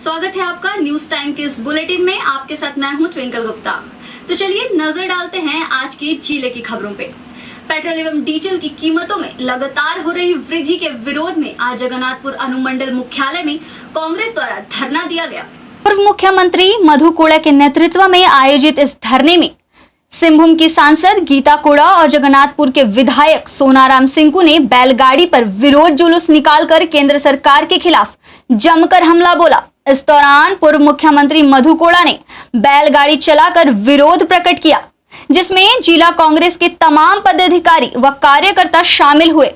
स्वागत है आपका न्यूज टाइम के इस बुलेटिन में। आपके साथ मैं हूं ट्विंकल गुप्ता। तो चलिए नजर डालते हैं आज की जिले की खबरों पे। पेट्रोल एवं डीजल की कीमतों में लगातार हो रही वृद्धि के विरोध में आज जगन्नाथपुर अनुमंडल मुख्यालय में कांग्रेस द्वारा धरना दिया गया। पूर्व मुख्यमंत्री मधु कोड़ा के नेतृत्व में आयोजित इस धरने में सिंहभूम की सांसद गीता कोड़ा और जगन्नाथपुर के विधायक सोनाराम सिंकू ने बैलगाड़ी पर विरोध जुलूस निकालकर केंद्र सरकार के खिलाफ जमकर हमला बोला। इस दौरान पूर्व मुख्यमंत्री मधु कोड़ा ने बैलगाड़ी चलाकर विरोध प्रकट किया, जिसमें जिला कांग्रेस के तमाम पदाधिकारी व कार्यकर्ता शामिल हुए।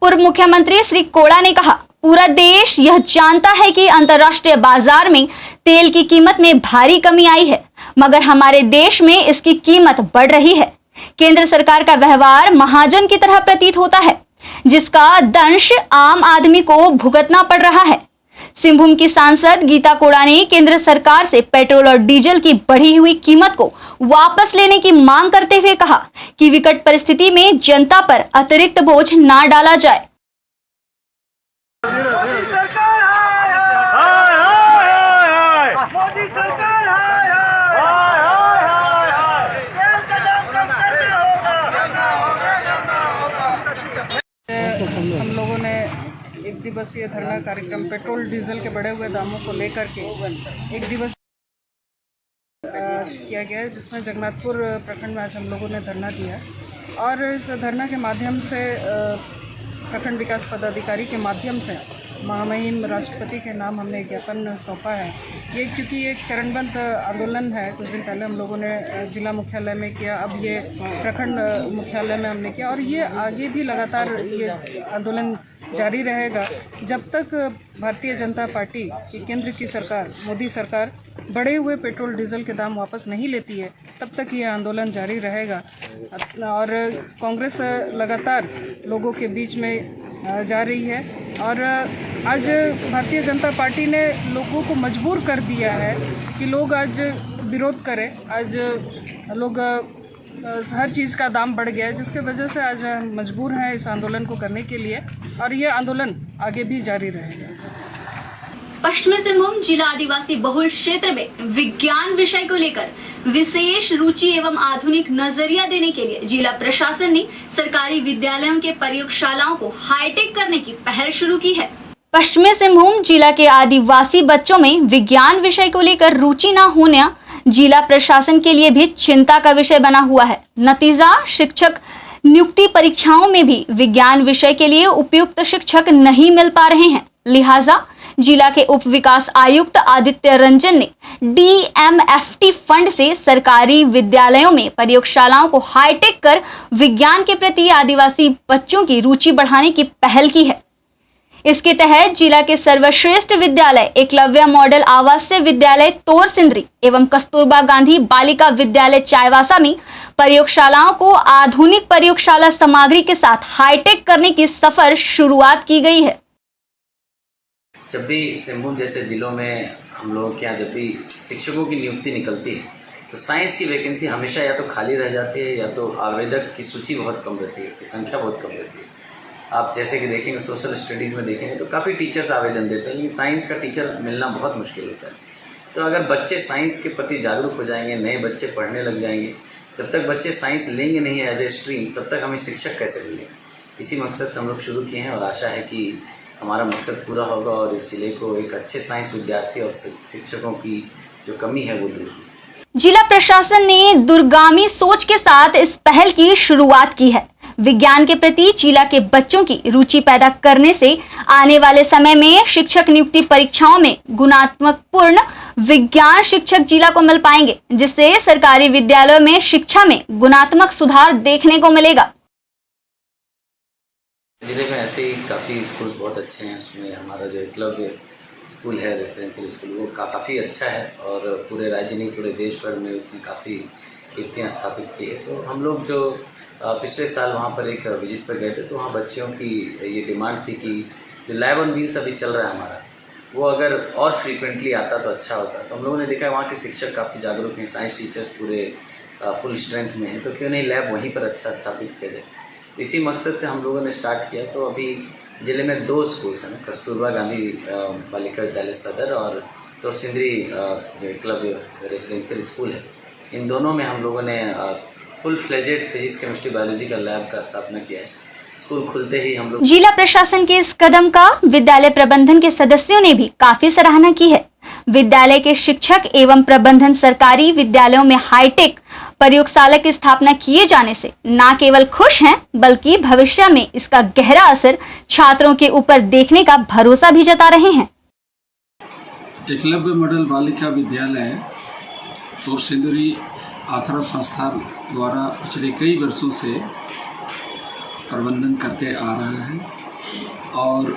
पूर्व मुख्यमंत्री श्री कोड़ा ने कहा, पूरा देश यह जानता है कि अंतर्राष्ट्रीय बाजार में तेल की कीमत में भारी कमी आई है, मगर हमारे देश में इसकी कीमत बढ़ रही है। केंद्र सरकार का व्यवहार महाजन की तरह प्रतीत होता है, जिसका दंश आम आदमी को भुगतना पड़ रहा है। सिंहभूम की सांसद गीता कोड़ा ने केंद्र सरकार से पेट्रोल और डीजल की बढ़ी हुई कीमत को वापस लेने की मांग करते हुए कहा कि विकट परिस्थिति में जनता पर अतिरिक्त बोझ ना डाला जाए। मोदी सरकार हाय हाय हाय हाय मोदी सरकार हाय हाय हाय तेल का दाम कम करना होगा। हम लोगों ने एक दिवसीय धरना कार्यक्रम पेट्रोल डीजल के बढ़े हुए दामों को लेकर के एक दिवस किया गया है, जिसमें जगन्नाथपुर प्रखंड में आज हम लोगों ने धरना दिया और इस धरना के माध्यम से प्रखंड विकास पदाधिकारी के माध्यम से महामहिम राष्ट्रपति के नाम हमने एक ज्ञापन सौंपा है। ये क्योंकि एक चरणबद्ध आंदोलन है, कुछ दिन पहले हम लोगों ने जिला मुख्यालय में किया, अब ये प्रखंड मुख्यालय में हमने किया और ये आगे भी लगातार ये आंदोलन जारी रहेगा जब तक भारतीय जनता पार्टी की केंद्र की सरकार मोदी सरकार बढ़े हुए पेट्रोल डीजल के दाम वापस नहीं लेती है, तब तक ये आंदोलन जारी रहेगा। और कांग्रेस लगातार लोगों के बीच में जा रही है और आज भारतीय जनता पार्टी ने लोगों को मजबूर कर दिया है कि लोग आज विरोध करें। आज लोग हर चीज़ का दाम बढ़ गया है, जिसके वजह से आज मजबूर हैं इस आंदोलन को करने के लिए और ये आंदोलन आगे भी जारी रहेगा। पश्चिमी सिंहभूम जिला आदिवासी बहुल क्षेत्र में विज्ञान विषय को लेकर विशेष रुचि एवं आधुनिक नजरिया देने के लिए जिला प्रशासन ने सरकारी विद्यालयों के प्रयोगशालाओं को हाईटेक करने की पहल शुरू की है। पश्चिमी सिंहभूम जिला के आदिवासी बच्चों में विज्ञान विषय को लेकर रुचि न होना जिला प्रशासन के लिए भी चिंता का विषय बना हुआ है। नतीजा, शिक्षक नियुक्ति परीक्षाओं में भी विज्ञान विषय के लिए उपयुक्त शिक्षक नहीं मिल पा रहे हैं। लिहाजा जिला के उप विकास आयुक्त आदित्य रंजन ने DMFT फंड से सरकारी विद्यालयों में प्रयोगशालाओं को हाईटेक कर विज्ञान के प्रति आदिवासी बच्चों की रुचि बढ़ाने की पहल की है। इसके तहत जिला के सर्वश्रेष्ठ विद्यालय एकलव्य मॉडल आवासीय विद्यालय तोर सिंदरी एवं कस्तूरबा गांधी बालिका विद्यालय चाईबासा में प्रयोगशालाओं को आधुनिक प्रयोगशाला सामग्री के साथ हाईटेक करने की सफर शुरुआत की गई है। जब भी सिंहभूम जैसे ज़िलों में हम लोगों के यहाँ जब भी शिक्षकों की नियुक्ति निकलती है तो साइंस की वैकेंसी हमेशा या तो खाली रह जाती है या तो आवेदक की सूची बहुत कम रहती है, की संख्या बहुत कम रहती है। आप जैसे कि देखेंगे सोशल स्टडीज़ में देखेंगे तो काफ़ी टीचर्स आवेदन देते हैं, लेकिन साइंस का टीचर मिलना बहुत मुश्किल होता है। तो अगर बच्चे साइंस के प्रति जागरूक हो जाएंगे, नए बच्चे पढ़ने लग जाएंगे, जब तक बच्चे साइंस लेंगे नहीं एज ए स्ट्रीम तब तक हमें शिक्षक कैसे मिलेंगे। इसी मकसद से हम लोग शुरू किए हैं और आशा है कि हमारा मकसद पूरा होगा और इस जिले को एक अच्छे साइंस विद्यार्थी और शिक्षकों की जो कमी है वो दूर होगी। जिला प्रशासन ने दूरगामी सोच के साथ इस पहल की शुरुआत की है। विज्ञान के प्रति जिला के बच्चों की रुचि पैदा करने से आने वाले समय में शिक्षक नियुक्ति परीक्षाओं में गुणात्मकपूर्ण विज्ञान शिक्षक जिला को मिल पाएंगे, जिससे सरकारी विद्यालयों में शिक्षा में गुणात्मक सुधार देखने को मिलेगा। जिले में ऐसे ही काफ़ी स्कूल्स बहुत अच्छे हैं। उसमें हमारा जो एकलव्य स्कूल है रेसिडेंशियल स्कूल वो काफ़ी अच्छा है और पूरे राज्य नहीं पूरे देश भर में उसने काफ़ी कीर्तियाँ स्थापित की है। तो हम लोग जो पिछले साल वहाँ पर एक विजिट पर गए थे तो वहाँ बच्चियों की ये डिमांड थी कि जो लैब ऑन व्हील्स अभी चल रहा है हमारा वो अगर और फ्रीक्वेंटली आता तो अच्छा होता। तो हम लोगों ने देखा वहाँ के शिक्षक काफ़ी जागरूक हैं, साइंस टीचर्स पूरे फुल स्ट्रेंथ में हैं, तो क्यों नहीं लैब वहीं पर अच्छा स्थापित किया जाए। इसी मकसद से हम लोगों ने स्टार्ट किया। तो अभी ज़िले में 2 स्कूल्स हैं, कस्तूरबा गांधी बालिका विद्यालय सदर और तो सिंदरी क्लब रेजिडेंशियल स्कूल है, इन दोनों में हम लोगों ने full fledged physics chemistry biology का लैब का स्थापना किया है। स्कूल खुलते ही हम लोग जिला प्रशासन के इस कदम का विद्यालय प्रबंधन के सदस्यों ने भी काफी सराहना की है। विद्यालय के शिक्षक एवं प्रबंधन सरकारी विद्यालयों में हाईटेक प्रयोगशाला की स्थापना किए जाने से न केवल खुश हैं, बल्कि भविष्य में इसका गहरा असर छात्रों के ऊपर देखने का भरोसा भी जता रहे हैं। एकलव्य मॉडल बालिका विद्यालय तो सिंदरी आश्रय संस्था द्वारा पिछले कई वर्षों से प्रबंधन करते आ रहा है और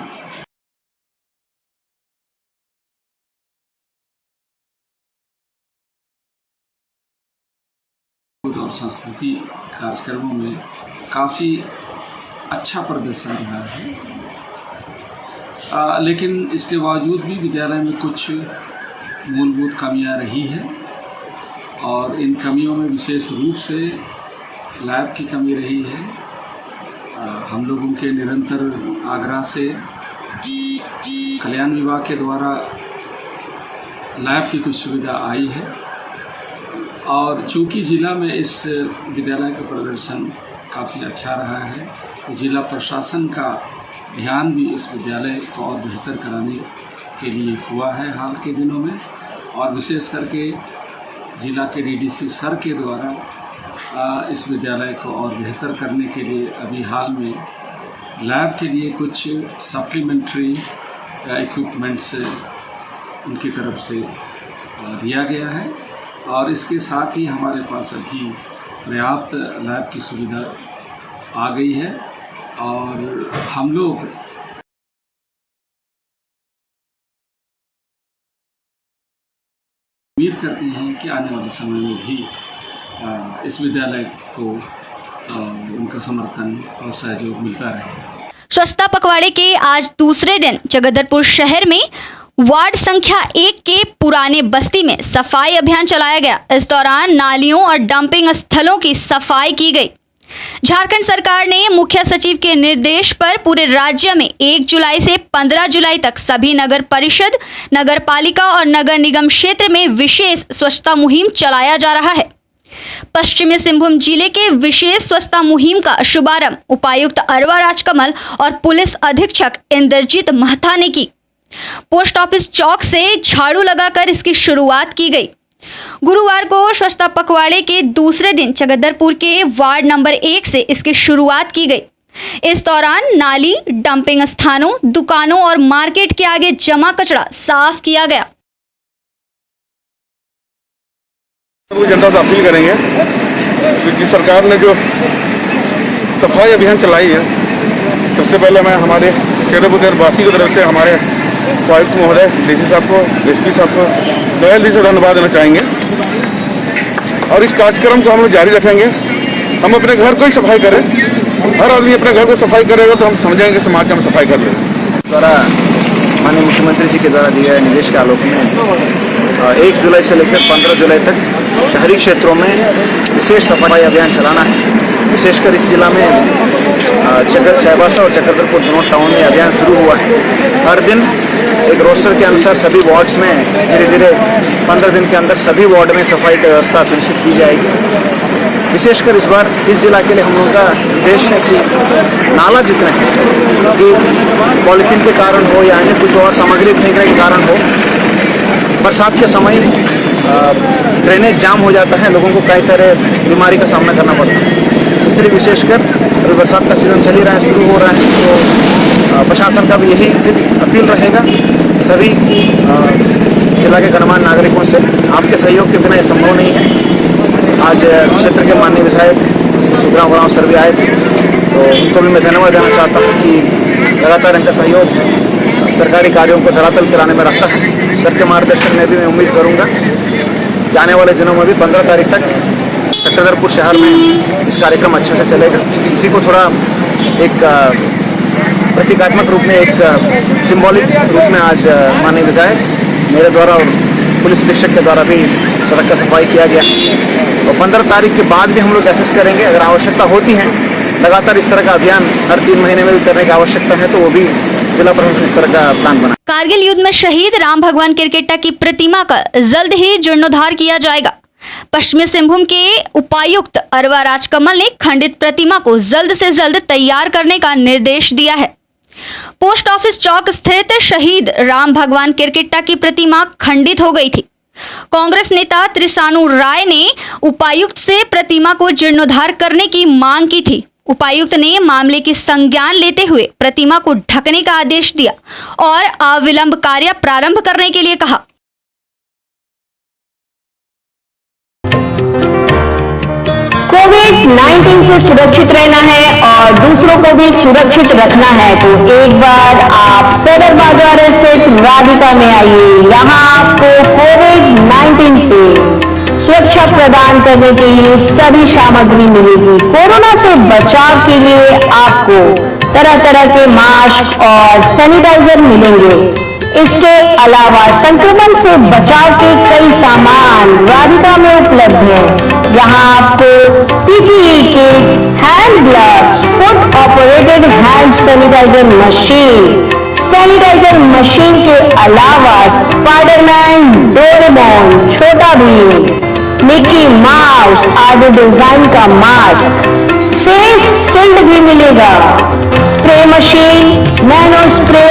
संस्कृति कार्यक्रमों में काफ़ी अच्छा प्रदर्शन रहा है, लेकिन इसके बावजूद भी विद्यालय में कुछ मूलभूत कमियां रही हैं और इन कमियों में विशेष रूप से लैब की कमी रही है। हम लोगों के निरंतर आग्रह से कल्याण विभाग के द्वारा लैब की कुछ सुविधा आई है और चूंकि ज़िला में इस विद्यालय का प्रदर्शन काफ़ी अच्छा रहा है, तो जिला प्रशासन का ध्यान भी इस विद्यालय को और बेहतर कराने के लिए हुआ है हाल के दिनों में, और विशेष करके जिला के डीडीसी सर के द्वारा इस विद्यालय को और बेहतर करने के लिए अभी हाल में लैब के लिए कुछ सप्लीमेंट्री इक्विपमेंट्स उनकी तरफ से दिया गया है और इसके साथ ही हमारे पास अभी पर्याप्त लैब की सुविधा आ गई है और हम लोग उम्मीद करते हैं कि आने वाले समय में भी इस विद्यालय को उनका समर्थन और सहयोग मिलता रहे। स्वच्छता पखवाड़े के आज दूसरे दिन जगदलपुर शहर में वार्ड संख्या 1 के पुराने बस्ती में सफाई अभियान चलाया गया। इस दौरान नालियों और डंपिंग स्थलों की सफाई की गई। झारखंड सरकार ने मुख्य सचिव के निर्देश पर पूरे राज्य में 1 जुलाई से 15 जुलाई तक सभी नगर परिषद, नगर पालिका और नगर निगम क्षेत्र में विशेष स्वच्छता मुहिम चलाया जा रहा है। पश्चिमी सिंहभूम जिले के विशेष स्वच्छता मुहिम का शुभारंभ उपायुक्त अरवा राजकमल और पुलिस अधीक्षक इंद्रजीत महथा ने की। पोस्ट ऑफिस चौक से झाड़ू लगाकर इसकी शुरुआत की गई। गुरुवार को स्वच्छता पखवाड़े के दूसरे दिन जगदलपुर के वार्ड नंबर 1 से इसकी शुरुआत की गई। इस दौरान नाली, डंपिंग स्थानों, दुकानों और मार्केट के आगे जमा कचरा साफ किया गया। जनता से अपील करेंगे कि सरकार ने जो सफाई अभियान चलाई है, सबसे पहले मैं हमारे शेरपुर वासी की तरफ से हमारे उपायुक्त महोदय, डीसी साहब को, एसपी साहब को तहे दिल से धन्यवाद देना चाहेंगे और इस कार्यक्रम को हम लोग जारी रखेंगे। हम अपने घर को ही सफाई करें, हर आदमी अपने घर को सफाई करेगा तो हम समझेंगे समाज में सफाई कर लेंगे। द्वारा माननीय मुख्यमंत्री जी के द्वारा दिए गए निर्देश के आलोक में 1 जुलाई से लेकर 15 जुलाई तक शहरी क्षेत्रों में विशेष सफाई अभियान चलाना है। विशेषकर इस जिला में चाईबासा और चक्रधरपुर दोनों टाउन में अभियान शुरू हुआ है। हर दिन एक रोस्टर के अनुसार सभी वार्ड्स में धीरे धीरे 15 दिन के अंदर सभी वार्ड में सफाई की व्यवस्था सुनिश्चित की जाएगी। विशेषकर इस बार इस जिला के लिए हम लोगों का उद्देश्य है कि नाला जितने हैं, कि पॉलीथीन के कारण हो या अन्य कुछ और सामग्री फेंकने के कारण हो, बरसात के समय ड्रेनेज जाम हो जाता है, लोगों को कई सारे बीमारी का सामना करना पड़ता है। इसलिए विशेषकर अभी बरसात का सीजन चल ही रहा है, शुरू हो रहा है, तो प्रशासन का भी यही अपील रहेगा सभी जिला के गणमान्य नागरिकों से, आपके सहयोग के बिना ये संभव नहीं है। आज क्षेत्र के माननीय विधायक सुखराम उरांव सर भी आए थे, तो उनको भी मैं धन्यवाद देना चाहता हूँ कि लगातार इनका सहयोग सरकारी कार्यों को धरातल कराने में रखता है। सर के मार्गदर्शन में भी मैं उम्मीद करूँगा कि आने वाले दिनों में भी 15 तारीख तक चक्रधरपुर शहर में इस कार्यक्रम अच्छे से चलेगा। इसी को थोड़ा एक प्रतीकात्मक रूप में, एक सिंबॉलिक रूप में आज माननीय विधायक मेरे द्वारा और पुलिस अधीक्षक के द्वारा भी सड़क का सफाई किया गया। और 15 तारीख के बाद भी हम लोग एसेस करेंगे, अगर आवश्यकता होती है लगातार इस तरह का अभियान हर 3 महीने में भी करने की आवश्यकता है तो वो भी जिला प्रशासन इस तरह का प्लान बना। कारगिल युद्ध में शहीद राम भगवान किरकेट्टा की प्रतिमा का जल्द ही जीर्णोद्धार किया जाएगा। पश्चिमी सिंहभूम के उपायुक्त अरवा राजकमल ने खंडित प्रतिमा को जल्द से जल्द तैयार करने का निर्देश दिया है। पोस्ट ऑफिस चौक स्थित शहीद राम भगवान किरकेट्टा की प्रतिमा खंडित हो गई थी। कांग्रेस नेता त्रिशानु राय ने उपायुक्त से प्रतिमा को जीर्णोद्धार करने की मांग की थी। उपायुक्त ने मामले की संज्ञान लेते हुए प्रतिमा को ढकने का आदेश दिया और अविलंब कार्य प्रारंभ करने के लिए कहा। कोविड-19 से सुरक्षित रहना है और दूसरों को भी सुरक्षित रखना है तो एक बार आप सदर बाजार स्थित राधिका में आइए। यहाँ आपको कोविड-19 से सुरक्षा प्रदान करने के लिए सभी सामग्री मिलेगी। कोरोना से बचाव के लिए आपको तरह तरह के मास्क और सैनिटाइजर मिलेंगे। इसके अलावा संक्रमण से बचाव के कई सामान राधिका में उपलब्ध हैं। यहाँ आपको PPE kit, hand gloves, foot operated hand sanitizer machine के अलावा Spiderman, Doraemon, Chhota Bheem, Mickey Mouse आदि डिजाइन का मास्क, फेस शील्ड भी मिलेगा। Spray machine, nano spray,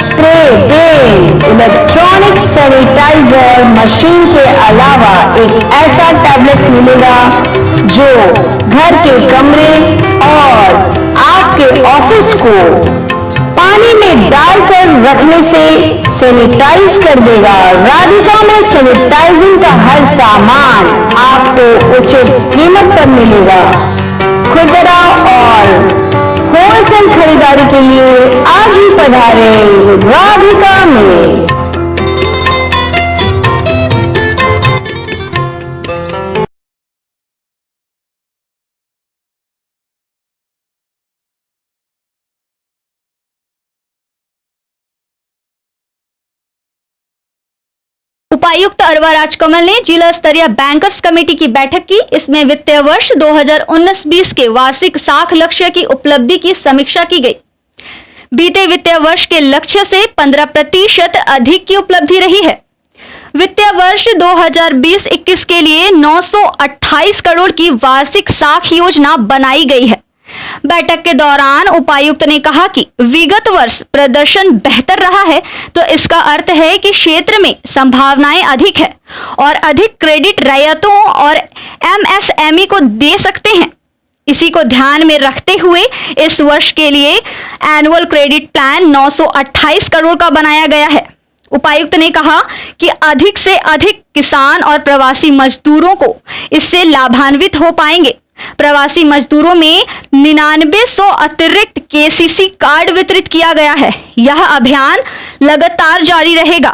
spray pen, electronic sanitizer machine के अलावा एक ऐसा टैबलेट मिलेगा जो घर के कमरे और आपके ऑफिस को पानी में डालकर रखने से सैनिटाइज कर देगा। राधिका में सैनिटाइजिंग का हर सामान आपको उचित कीमत पर मिलेगा। खुदरा और होलसेल खरीदारी के लिए आज ही पधारे राधिका में। उपायुक्त अरवा राजकमल ने जिला स्तरीय बैंकर्स कमेटी की बैठक की। इसमें वित्तीय वर्ष 2019-20 के वार्षिक साख लक्ष्य की उपलब्धि की समीक्षा की गई। बीते वित्तीय वर्ष के लक्ष्य से 15% अधिक की उपलब्धि रही है। वित्तीय वर्ष 2020-21 के लिए 928 करोड़ की वार्षिक साख योजना बनाई गई है। बैठक के दौरान उपायुक्त ने कहा कि विगत वर्ष प्रदर्शन बेहतर रहा है तो इसका अर्थ है कि क्षेत्र में संभावनाएं अधिक है और अधिक क्रेडिट रैयतों और एमएसएमई को दे सकते हैं। इसी को ध्यान में रखते हुए इस वर्ष के लिए एनुअल क्रेडिट प्लान 928 करोड़ का बनाया गया है। उपायुक्त ने कहा कि अधिक से अधिक किसान और प्रवासी मजदूरों को इससे लाभान्वित हो पाएंगे। प्रवासी मजदूरों में 9900 अतिरिक्त केसीसी कार्ड वितरित किया गया है। यह अभियान लगातार जारी रहेगा।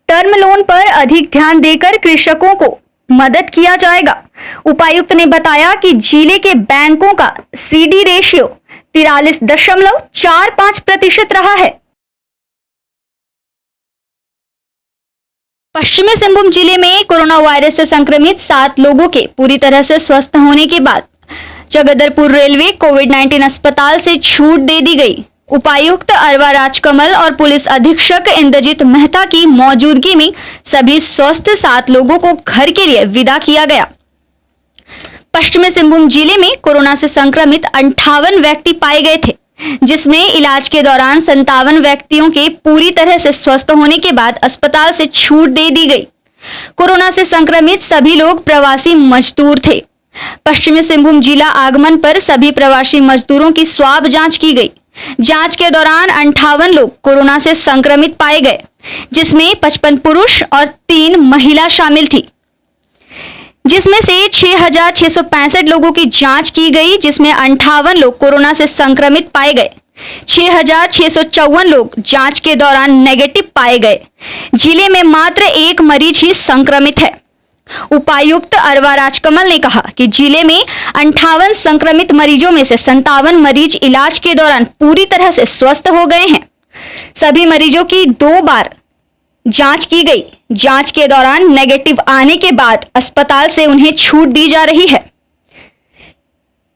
टर्म लोन पर अधिक ध्यान देकर कृषकों को मदद किया जाएगा। उपायुक्त ने बताया कि जिले के बैंकों का सीडी रेशियो 43.45% रहा है। पश्चिमी सिंहभूम जिले में कोरोना वायरस से संक्रमित 7 लोगों के पूरी तरह से स्वस्थ होने के बाद जगदलपुर रेलवे कोविड-19 अस्पताल से छूट दे दी गई। उपायुक्त अरवा राजकमल और पुलिस अधीक्षक इंद्रजीत मेहता की मौजूदगी में सभी स्वस्थ 7 लोगों को घर के लिए विदा किया गया। पश्चिमी सिंहभूम जिले में कोरोना से संक्रमित 58 व्यक्ति पाए गए थे, जिसमें इलाज के दौरान 57 व्यक्तियों के पूरी तरह से स्वस्थ होने के बाद अस्पताल से छूट दे दी गई। कोरोना से संक्रमित सभी लोग प्रवासी मजदूर थे। पश्चिमी सिंहभूम जिला आगमन पर सभी प्रवासी मजदूरों की स्वाब जांच की गई। जांच के दौरान 58 लोग कोरोना से संक्रमित पाए गए, जिसमें 55 पुरुष और 3 महिला शामिल थी, जिसमें से 6,665 लोगों की जांच की गई, जिसमें 58 लोग कोरोना से संक्रमित पाए गए। 6,654 लोग जांच के दौरान नेगेटिव पाए गए। जिले में मात्र 1 मरीज ही संक्रमित है। उपायुक्त अरवा राजकमल ने कहा कि जिले में 58 संक्रमित मरीजों में से 57 मरीज इलाज के दौरान पूरी तरह से स्वस्थ हो गए हैं। सभी मरीजों की 2 बार जांच की गई। जांच के दौरान नेगेटिव आने के बाद अस्पताल से उन्हें छूट दी जा रही है।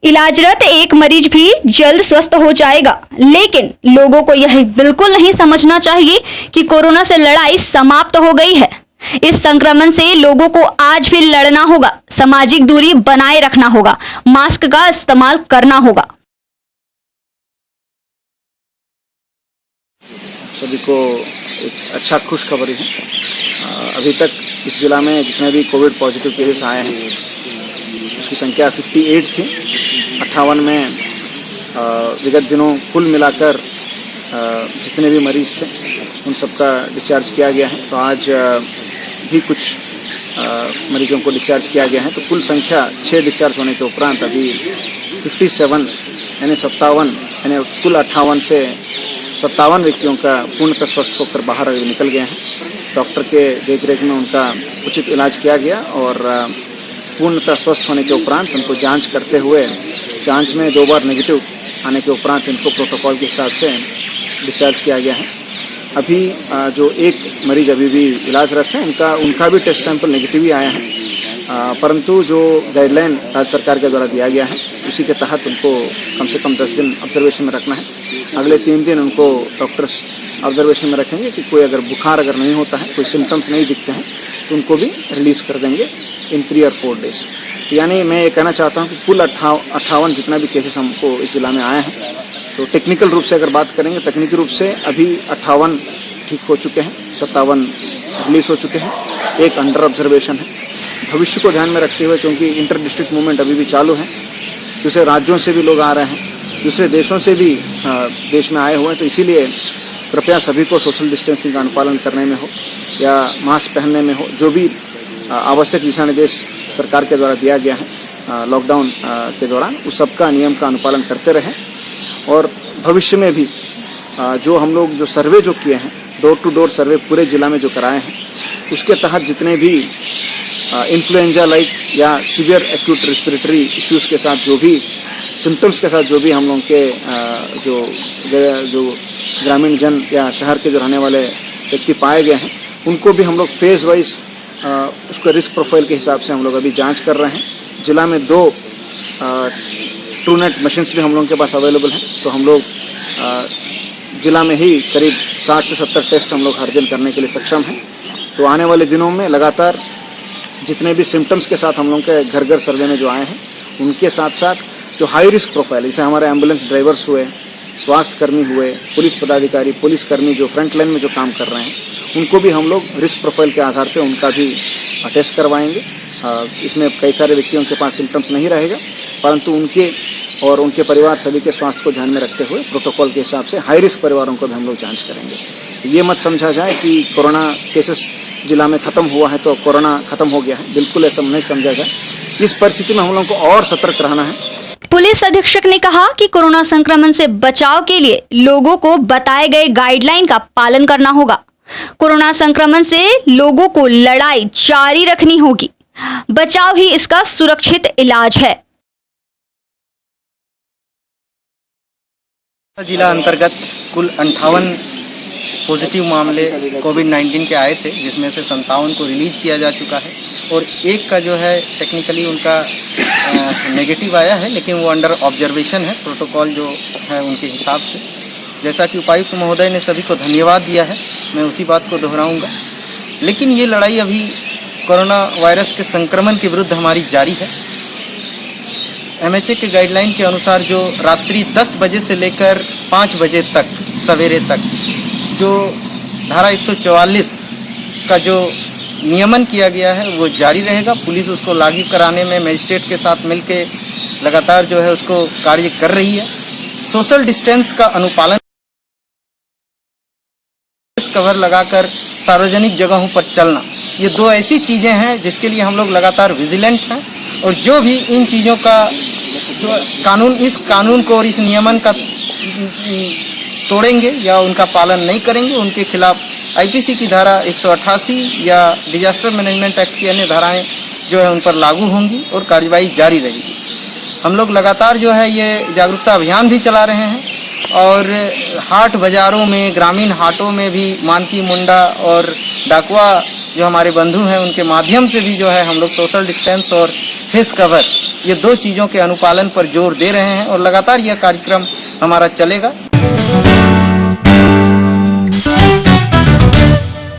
इलाजरत एक मरीज भी जल्द स्वस्थ हो जाएगा, लेकिन लोगों को यह बिल्कुल नहीं समझना चाहिए कि कोरोना से लड़ाई समाप्त हो गई है। इस संक्रमण से लोगों को आज भी लड़ना होगा, सामाजिक दूरी बनाए रखना होगा, मास्क का इस्तेमाल करना होगा। सभी को एक अच्छा खुशखबरी है। अभी तक इस जिला में जितने भी कोविड पॉजिटिव केसेस आए हैं उसकी संख्या 58 थी। 58 में विगत दिनों कुल मिलाकर जितने भी मरीज थे उन सबका डिस्चार्ज किया गया है। तो आज भी कुछ मरीजों को डिस्चार्ज किया गया है। तो कुल संख्या 6 डिस्चार्ज होने के उपरांत अभी 57 यानी 57 यानी कुल 58 से 57 व्यक्तियों का पूर्णतः स्वस्थ होकर बाहर निकल गए हैं। डॉक्टर के देखरेख में उनका उचित इलाज किया गया और पूर्णतः स्वस्थ होने के उपरांत उनको जांच करते हुए जांच में 2 बार नेगेटिव आने के उपरांत इनको प्रोटोकॉल के हिसाब से डिस्चार्ज किया गया है। अभी जो एक मरीज अभी भी इलाजरत है उनका भी टेस्ट सैंपल नेगेटिव ही आया है, परंतु जो गाइडलाइन राज्य सरकार के द्वारा दिया गया है उसी के तहत उनको कम से कम 10 दिन ऑब्जर्वेशन में रखना है। अगले 3 दिन उनको डॉक्टर्स ऑब्जर्वेशन में रखेंगे कि कोई अगर बुखार अगर नहीं होता है, कोई सिम्टम्स नहीं दिखते हैं तो उनको भी रिलीज़ कर देंगे इन 3 और 4 डेज। यानी मैं ये कहना चाहता हूँ कि कुल 58 जितना भी केसेस हमको इस जिला में आए हैं, तो टेक्निकल रूप से अगर बात करेंगे तकनीकी रूप से अभी 58 ठीक हो चुके हैं, 57 रिलीज़ हो चुके हैं, 1 अंडर ऑब्जर्वेशन है। भविष्य को ध्यान में रखते हुए क्योंकि इंटर डिस्ट्रिक्ट मूवमेंट अभी भी चालू है, दूसरे राज्यों से भी लोग आ रहे हैं, दूसरे देशों से भी देश में आए हुए हैं, तो इसीलिए कृपया सभी को सोशल डिस्टेंसिंग का अनुपालन करने में हो या मास्क पहनने में हो, जो भी आवश्यक दिशा निर्देश सरकार के द्वारा दिया गया है लॉकडाउन के दौरान, उस सबका नियम का अनुपालन करते रहें। और भविष्य में भी जो हम लोग जो सर्वे जो किए हैं, डोर टू डोर सर्वे पूरे जिला में जो कराए हैं, उसके तहत जितने भी इन्फ्लुएंजा लाइक या सीवियर एक्यूट रेस्पिरेटरी इश्यूज़ के साथ जो भी सिम्टम्स के साथ जो भी हम लोग के जो ग्रामीण जन या शहर के जो रहने वाले व्यक्ति पाए गए हैं, उनको भी हम लोग फेज वाइज उसका रिस्क प्रोफाइल के हिसाब से हम लोग अभी जांच कर रहे हैं। जिला में 2 ट्रूनेट मशीन्स भी हम लोगों के पास अवेलेबल हैं, तो हम लोग जिला में ही करीब 60 से 70 टेस्ट हम लोग हर दिन करने के लिए सक्षम हैं। तो आने वाले दिनों में लगातार जितने भी सिम्टम्स के साथ हम लोग के घर घर सर्वे में जो आए हैं, उनके साथ साथ जो हाई रिस्क प्रोफाइल, जैसे हमारे एम्बुलेंस ड्राइवर्स हुए, स्वास्थ्य कर्मी हुए, पुलिस पदाधिकारी, पुलिस कर्मी जो फ्रंट लाइन में जो काम कर रहे हैं, उनको भी हम लोग रिस्क प्रोफाइल के आधार पे उनका भी टेस्ट करवाएंगे। इसमें कई सारे व्यक्तियों के पास सिम्टम्स नहीं रहेगा, परंतु उनके और उनके परिवार सभी के स्वास्थ्य को ध्यान में रखते हुए प्रोटोकॉल के हिसाब से हाई रिस्क परिवारों को भी हम लोग जांच करेंगे। ये मत समझा जाए कि कोरोना केसेस जिला में खत्म हुआ है तो कोरोना खत्म हो गया है, बिल्कुल ऐसा नहीं समझा जाए। इस परिस्थिति में हम लोगों को और सतर्क रहना है। पुलिस अधीक्षक ने कहा कि कोरोना संक्रमण से बचाव के लिए लोगों को बताए गए गाइडलाइन का पालन करना होगा। कोरोना संक्रमण से लोगों को लड़ाई जारी रखनी होगी, बचाव ही इसका सुरक्षित इलाज है। जिला अंतर्गत कुल 58 पॉजिटिव मामले कोविड-19 के आए थे, जिसमें से 57 को रिलीज किया जा चुका है और 1 का जो है टेक्निकली उनका नेगेटिव आया है, लेकिन वो अंडर ऑब्जर्वेशन है, प्रोटोकॉल जो है उनके हिसाब से। जैसा कि उपायुक्त महोदय ने सभी को धन्यवाद दिया है, मैं उसी बात को दोहराऊंगा। लेकिन ये लड़ाई अभी कोरोना वायरस के संक्रमण के विरुद्ध हमारी जारी है। MHA के गाइडलाइन के अनुसार जो रात्रि 10 बजे से लेकर 5 बजे तक सवेरे तक जो धारा 144 का जो नियमन किया गया है वो जारी रहेगा। पुलिस उसको लागू कराने में मजिस्ट्रेट के साथ मिलके लगातार जो है उसको कार्य कर रही है। सोशल डिस्टेंस का अनुपालन, कवर लगाकर सार्वजनिक जगहों पर चलना, ये 2 ऐसी चीज़ें हैं जिसके लिए हम लोग लगातार विजिलेंट हैं और जो भी इन चीज़ों का जो इस कानून को और इस नियमन का तोड़ेंगे या उनका पालन नहीं करेंगे, उनके खिलाफ IPC की धारा 188 या डिजास्टर मैनेजमेंट एक्ट की अन्य धाराएं जो है उन पर लागू होंगी और कार्रवाई जारी रहेगी। हम लोग लगातार जो है ये जागरूकता अभियान भी चला रहे हैं और हाट बाज़ारों में, ग्रामीण हाटों में भी मानकी मुंडा और डाकुआ जो हमारे बंधु हैं उनके माध्यम से भी जो है हम लोग सोशल डिस्टेंस और फेस कवर, ये 2 चीज़ों के अनुपालन पर जोर दे रहे हैं और लगातार यह कार्यक्रम हमारा चलेगा।